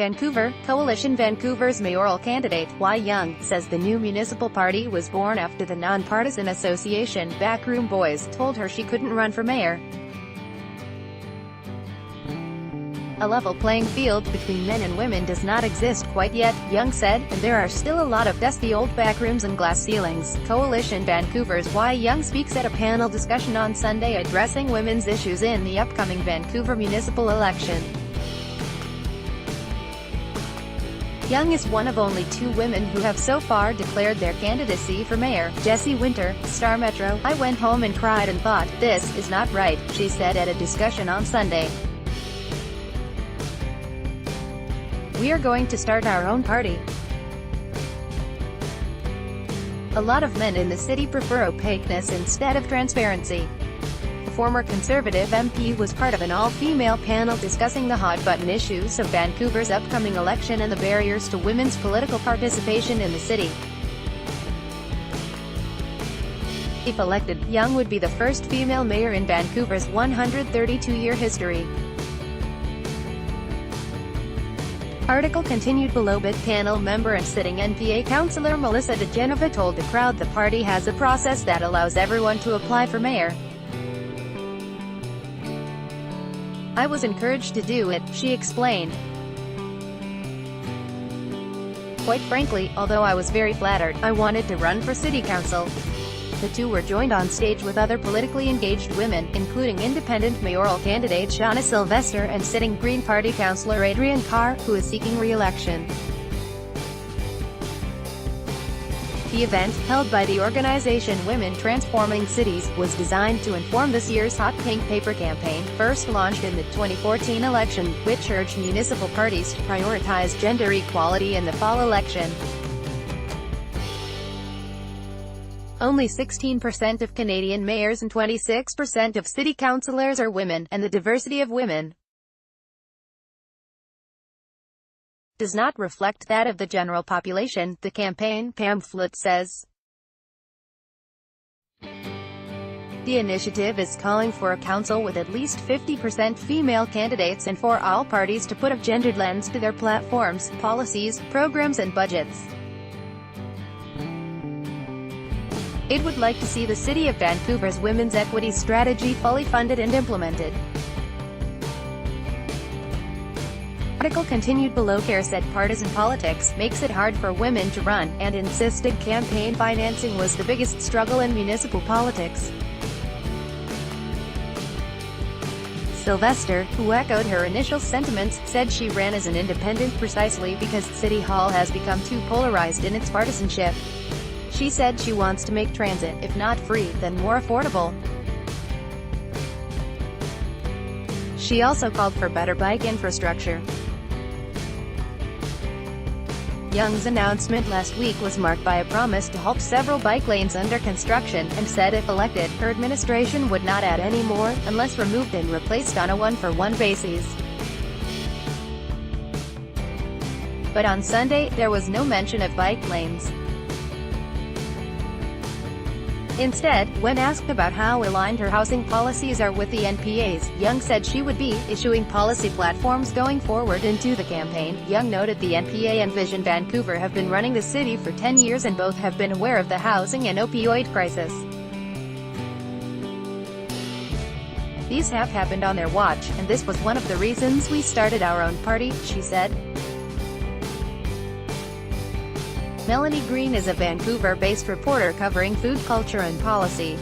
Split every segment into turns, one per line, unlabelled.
Vancouver, Coalition Vancouver's mayoral candidate, Wai Young, says the new municipal party was born after the nonpartisan association, Backroom Boys, told her she couldn't run for mayor. A level playing field between men and women does not exist quite yet, Young said, and there are still a lot of dusty old backrooms and glass ceilings. Coalition Vancouver's Wai Young speaks at a panel discussion on Sunday addressing women's issues in the upcoming Vancouver municipal election. Young is one of only 2 women who have so far declared their candidacy for mayor. Jessie Winter, Star Metro, "I went home and cried and thought, this is not right," she said at a discussion on Sunday. "We are going to start our own party. A lot of men in the city prefer opaqueness instead of transparency." The former Conservative MP was part of an all-female panel discussing the hot-button issues of Vancouver's upcoming election and the barriers to women's political participation in the city. If elected, Young would be the first female mayor in Vancouver's 132-year history. Article continued below. Bit panel member and sitting NPA councillor Melissa DeGenova told the crowd the party has a process that allows everyone to apply for mayor. "I was encouraged to do it," she explained. "Quite frankly, although I was very flattered, I wanted to run for city council." The two were joined on stage with other politically engaged women, including independent mayoral candidate Shauna Sylvester and sitting Green Party councillor Adrienne Carr, who is seeking re-election. The event, held by the organization Women Transforming Cities, was designed to inform this year's Hot Pink Paper campaign, first launched in the 2014 election, which urged municipal parties to prioritize gender equality in the fall election. Only 16% of Canadian mayors and 26% of city councillors are women, and the diversity of women does not reflect that of the general population, the campaign pamphlet says. The initiative is calling for a council with at least 50% female candidates and for all parties to put a gendered lens to their platforms, policies, programs and budgets. It would like to see the City of Vancouver's women's equity strategy fully funded and implemented. Article continued below. Kerr said partisan politics makes it hard for women to run, and insisted campaign financing was the biggest struggle in municipal politics. Sylvester, who echoed her initial sentiments, said she ran as an independent precisely because City Hall has become too polarized in its partisanship. She said she wants to make transit, if not free, then more affordable. She also called for better bike infrastructure. Young's announcement last week was marked by a promise to halt several bike lanes under construction, and said if elected, her administration would not add any more, unless removed and replaced on a one-for-one basis. But on Sunday, there was no mention of bike lanes. Instead, when asked about how aligned her housing policies are with the NPA's, Young said she would be issuing policy platforms going forward into the campaign. Young noted the NPA and Vision Vancouver have been running the city for 10 years and both have been aware of the housing and opioid crisis. "These have happened on their watch, and this was one of the reasons we started our own party," she said. Melanie Green is a Vancouver-based reporter covering food culture and policy.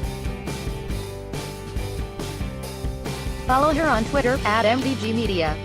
Follow her on Twitter, @MDG Media.